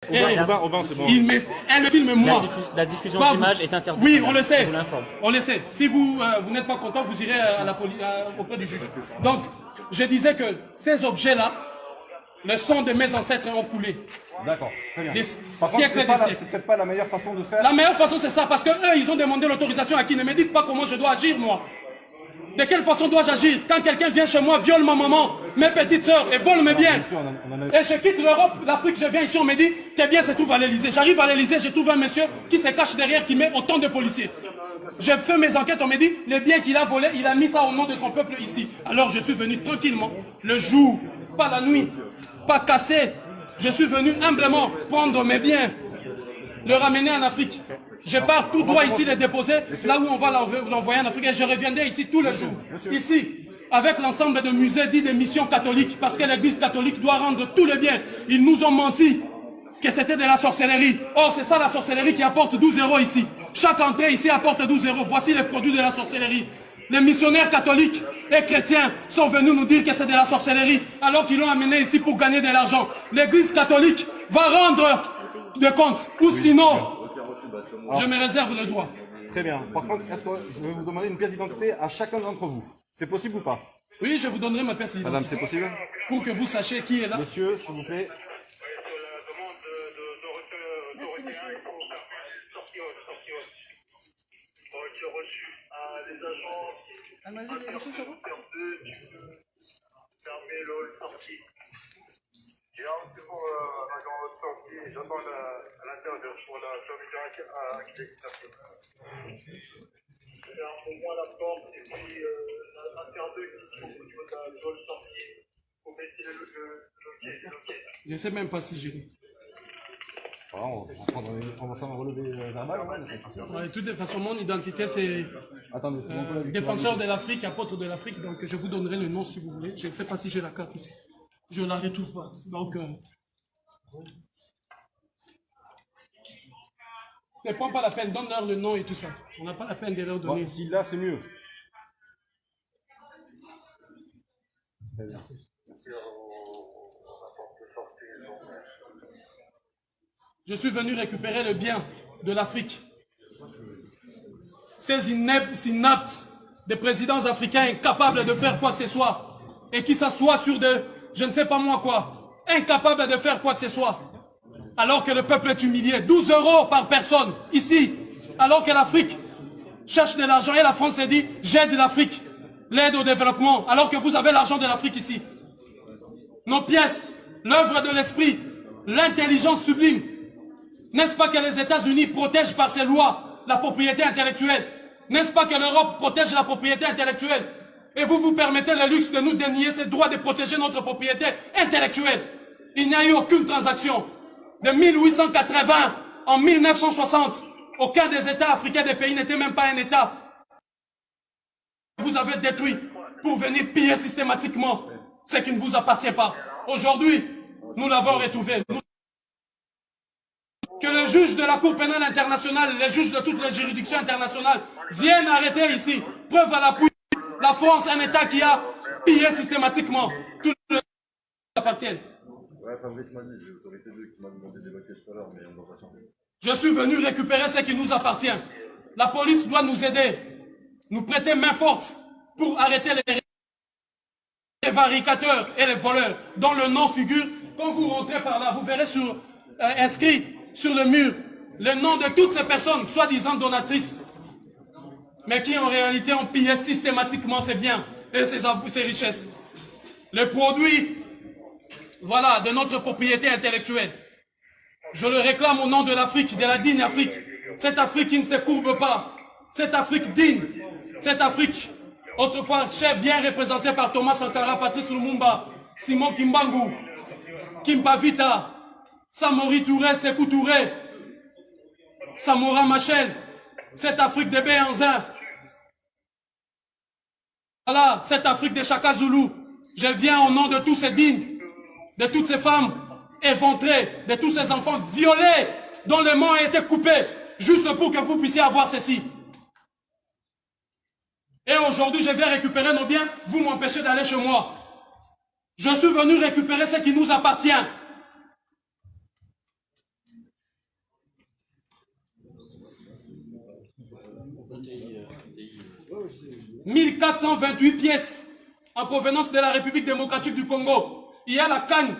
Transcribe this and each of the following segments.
Aubin, c'est bon. Elle me filme moi. La diffusion d'images est interdite. Oui, on le sait. Je vous l'informe. On le sait. Si vous n'êtes pas content, vous irez à auprès du juge. Donc, je disais que ces objets-là, le sang de mes ancêtres ont coulé. D'accord, très bien. Des Par contre, siècles et des siècles. c'est peut-être pas la meilleure façon de faire. La meilleure façon, c'est ça, parce que eux, ils ont demandé l'autorisation à qui? Ne me dites pas comment je dois agir, moi. De quelle façon dois-je agir quand quelqu'un vient chez moi, viole ma maman, mes petites sœurs et vole mes biens? Et je quitte l'Europe, l'Afrique, je viens ici, on me dit, tes biens se trouvent à l'Elysée. J'arrive à l'Elysée, je trouve un monsieur qui se cache derrière, qui met autant de policiers. Je fais mes enquêtes, on me dit, les biens qu'il a volés, il a mis ça au nom de son peuple ici. Alors je suis venu tranquillement, le jour, pas la nuit, pas cassé. Je suis venu humblement prendre mes biens, le ramener en Afrique. Je pars tout droit ici, les déposer, là où on va l'envoyer en Afrique. Et je reviendrai ici tous les jours. Ici, avec l'ensemble de musées dits des missions catholiques, parce que l'église catholique doit rendre tous les biens. Ils nous ont menti que c'était de la sorcellerie. Or, c'est ça la sorcellerie qui apporte 12 € ici. Chaque entrée ici apporte 12 €. Voici les produits de la sorcellerie. Les missionnaires catholiques et chrétiens sont venus nous dire que c'est de la sorcellerie, alors qu'ils l'ont amené ici pour gagner de l'argent. L'église catholique va rendre des comptes, ou sinon, je me réserve le droit. Très bien. Par contre, est-ce que je vais vous demander une pièce d'identité à chacun d'entre vous? C'est possible ou pas? Oui, je vous donnerai ma pièce d'identité. Madame, c'est possible? Pour que vous sachiez qui est là. Monsieur, s'il vous plaît. C'est pour agent de sortie, j'attends à l'intérieur pour la fermeture accréditation. Pour moi la porte et puis l'intérieur ici au niveau de la zone sortie pour baisser le loquet. Je ne sais même pas si j'ai. On va faire un relevé verbal. De toute façon, mon identité, c'est défenseur de l'Afrique, apôtre de l'Afrique. Donc, je vous donnerai le nom si vous voulez. Je ne sais pas si j'ai la carte ici. Je ne la retrouve pas. Donc, ne prends pas la peine, donne-leur le nom et tout ça. On n'a pas la peine de leur donner. Bon, si là, c'est mieux. Merci. Je suis venu récupérer le bien de l'Afrique. Ces inaptes des présidents africains incapables de faire quoi que ce soit et qui s'assoient sur de, je ne sais pas moi quoi, incapables de faire quoi que ce soit. Alors que le peuple est humilié, 12 € par personne, ici, alors que l'Afrique cherche de l'argent et la France s'est dit, j'aide l'Afrique, l'aide au développement, alors que vous avez l'argent de l'Afrique ici. Nos pièces, l'œuvre de l'esprit, l'intelligence sublime. N'est-ce pas que les États-Unis protègent par ces lois la propriété intellectuelle? N'est-ce pas que l'Europe protège la propriété intellectuelle? Et vous vous permettez le luxe de nous dénier ce droit de protéger notre propriété intellectuelle. Il n'y a eu aucune transaction. De 1880 en 1960, aucun des États africains des pays n'était même pas un État. Vous avez détruit pour venir piller systématiquement ce qui ne vous appartient pas. Aujourd'hui, nous l'avons retrouvé. Que le juge de la Cour pénale internationale, les juges de toutes les juridictions internationales viennent arrêter ici. Preuve à l'appui, la France, un État qui a pillé systématiquement tout le appartient. Je suis venu récupérer ce qui nous appartient. La police doit nous aider, nous prêter main forte pour arrêter les varicateurs et les voleurs dont le nom figure. Quand vous rentrez par là, vous verrez inscrit sur le mur le nom de toutes ces personnes, soi-disant donatrices, mais qui en réalité ont pillé systématiquement ses biens et ses richesses. Le produit, voilà, de notre propriété intellectuelle. Je le réclame au nom de l'Afrique, de la digne Afrique. Cette Afrique qui ne se courbe pas. Cette Afrique digne. Cette Afrique, autrefois bien représentée par Thomas Sankara, Patrice Lumumba, Simon Kimbangu, Kimpa Vita, Samori Touré, Sékou Touré, Samora Machel, cette Afrique de Béhanzin. Voilà, cette Afrique de Chaka Zulu. Je viens au nom de tous ces dignes, de toutes ces femmes éventrées, de tous ces enfants violés, dont les mains ont été coupées, juste pour que vous puissiez avoir ceci. Et aujourd'hui, je viens récupérer nos biens, vous m'empêchez d'aller chez moi. Je suis venu récupérer ce qui nous appartient. 1428 pièces en provenance de la République démocratique du Congo. Il y a la canne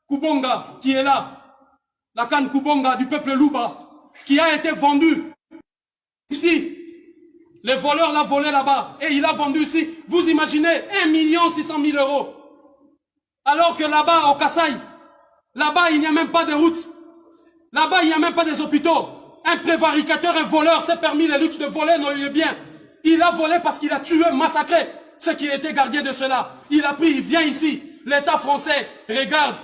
Kubonga qui est là. La canne Kubonga du peuple Luba qui a été vendue ici. Les voleurs l'ont volé là-bas et il a vendu ici. Vous imaginez 1 600 000 euros. Alors que là-bas, au Kasaï, là-bas, il n'y a même pas de routes. Là-bas, il n'y a même pas des hôpitaux. Un prévaricateur, un voleur s'est permis le luxe de voler nos biens. Il a volé parce qu'il a tué, massacré ceux qui étaient gardiens de cela. Il a pris, il vient ici. L'État français regarde.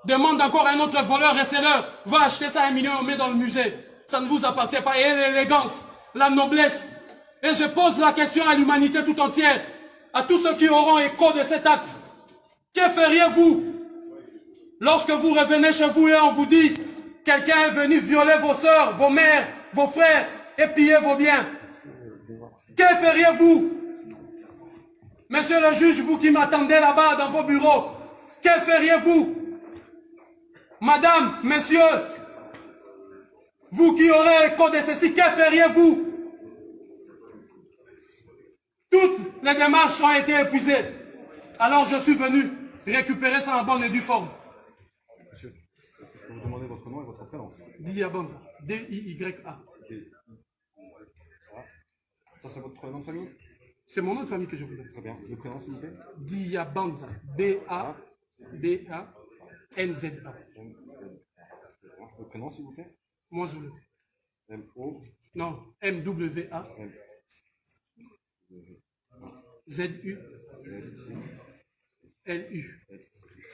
Demande encore à un autre voleur, receleur. Va acheter ça 1 million, on met dans le musée. Ça ne vous appartient pas. Et l'élégance, la noblesse. Et je pose la question à l'humanité tout entière. À tous ceux qui auront écho de cet acte. Que feriez-vous lorsque vous revenez chez vous et on vous dit quelqu'un est venu violer vos sœurs, vos mères, vos frères et piller vos biens? Que feriez-vous? Monsieur le juge, vous qui m'attendez là-bas dans vos bureaux, que feriez-vous? Madame, messieurs, vous qui aurez écho de ceci, que feriez-vous? Toutes les démarches ont été épuisées. Alors je suis venu récupérer ça en bonne et due forme. Monsieur, est-ce que je peux vous demander votre nom et votre prénom? Diabanza. D-I-Y-A. Ça, c'est votre nom de famille? C'est mon nom de famille que je vous donne. Très bien. Le prénom, s'il vous plaît? Diabanza. B-A-D-A-N-Z-A. Le prénom, s'il vous plaît? Moi, je le. M-O. Non, M-W-A. Z-U. L-U.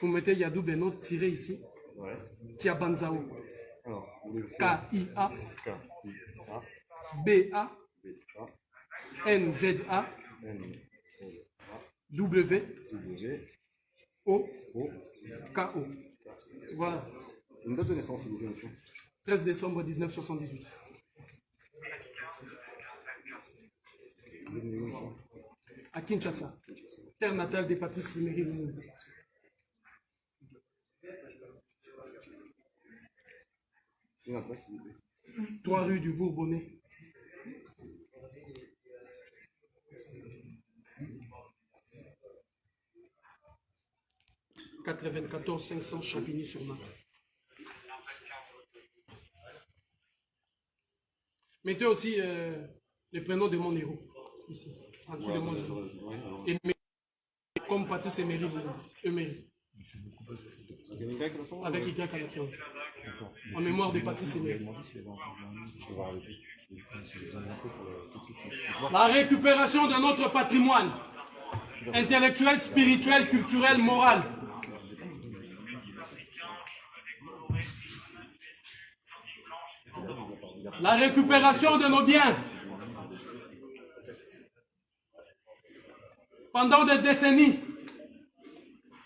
Vous mettez Yadou Beno tiré ici. Ouais. Diabanzao. Alors, K-I-A. K-I-A. B-A. B-A. N-Z-A. N-Z-A. W. W. O. O. K-O. Voilà. Une date de naissance, s'il vous plaît, monsieur. 13 décembre 1978. Vous êtes né où, monsieur? À Kinshasa. Terre natale des Patrice Siméry. Une adresse, s'il vous plaît. 3 rue du Bourbonnais. « 94 500 Champigny-sur-Marne. » Mettez aussi les prénoms de mon héros, ici, en dessous de mon héros. Et comme Patrice Emery, Emery. Avec Y à la fin. En mémoire de Patrice Emery. La récupération de notre patrimoine intellectuel, spirituel, culturel, moral. La récupération de nos biens. Pendant des décennies,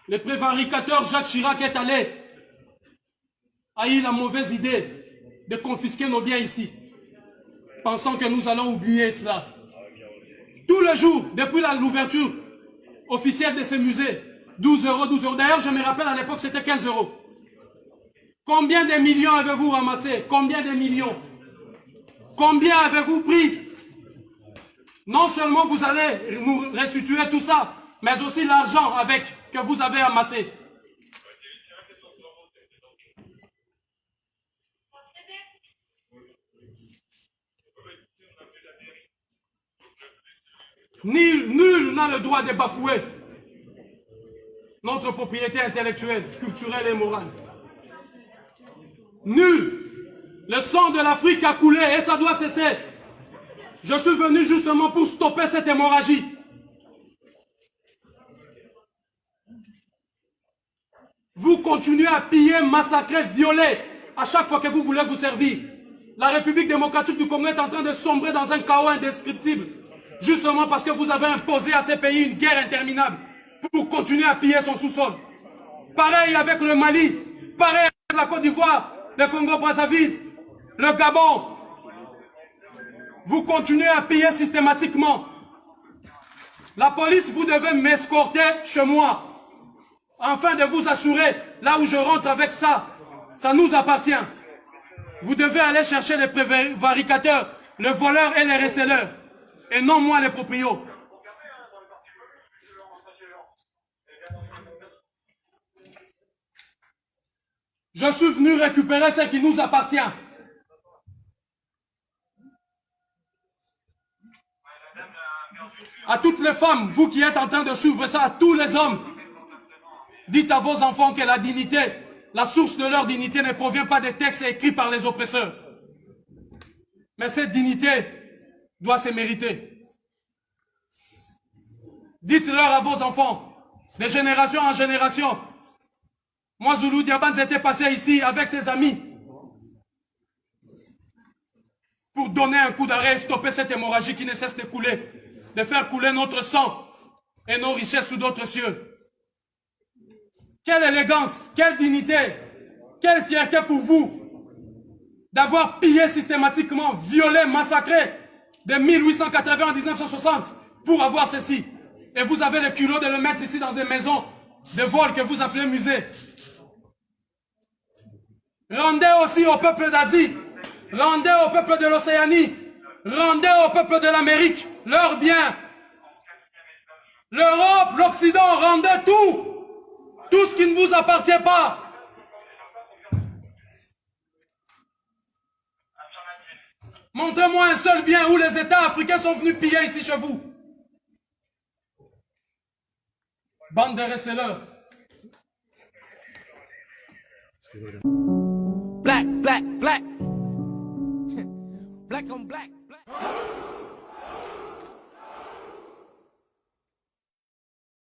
le prévaricateur Jacques Chirac est allé, a eu la mauvaise idée de confisquer nos biens ici, pensant que nous allons oublier cela. Tous les jours, depuis l'ouverture officielle de ce musée, 12 euros, 12 euros. D'ailleurs, je me rappelle à l'époque, c'était 15 euros. Combien de millions avez-vous ramassé? Combien de millions? Combien avez-vous pris? Non seulement vous allez nous restituer tout ça, mais aussi l'argent avec que vous avez amassé. Nul n'a le droit de bafouer notre propriété intellectuelle, culturelle et morale. Nul. Le sang de l'Afrique a coulé et ça doit cesser. Je suis venu justement pour stopper cette hémorragie. Vous continuez à piller, massacrer, violer à chaque fois que vous voulez vous servir. La République démocratique du Congo est en train de sombrer dans un chaos indescriptible. Justement parce que vous avez imposé à ces pays une guerre interminable pour continuer à piller son sous-sol. Pareil avec le Mali, pareil avec la Côte d'Ivoire, le Congo-Brazzaville, le Gabon. Vous continuez à piller systématiquement. La police, vous devez m'escorter chez moi, afin de vous assurer, là où je rentre avec ça, ça nous appartient. Vous devez aller chercher les prévaricateurs le voleur et les receleurs, et non moi les proprios. Je suis venu récupérer ce qui nous appartient. À toutes les femmes, vous qui êtes en train de suivre ça, à tous les hommes, dites à vos enfants que la dignité, la source de leur dignité ne provient pas des textes écrits par les oppresseurs. Mais cette dignité doit se mériter. Dites-leur à vos enfants, de génération en génération. Moi, Zulu Diaban, j'étais passé ici avec ses amis pour donner un coup d'arrêt et stopper cette hémorragie qui ne cesse de couler, de faire couler notre sang et nos richesses sous d'autres cieux. Quelle élégance, quelle dignité, quelle fierté pour vous d'avoir pillé systématiquement, violé, massacré de 1880 à 1960 pour avoir ceci. Et vous avez le culot de le mettre ici dans des maisons de vol que vous appelez musée. Rendez aussi au peuple d'Asie, rendez au peuple de l'Océanie, rendez au peuple de l'Amérique leurs biens. L'Europe, l'Occident, rendez tout ce qui ne vous appartient pas. Montrez-moi un seul bien où les États africains sont venus piller ici chez vous. Bande de receleurs. Black, black, black. Black on black, black.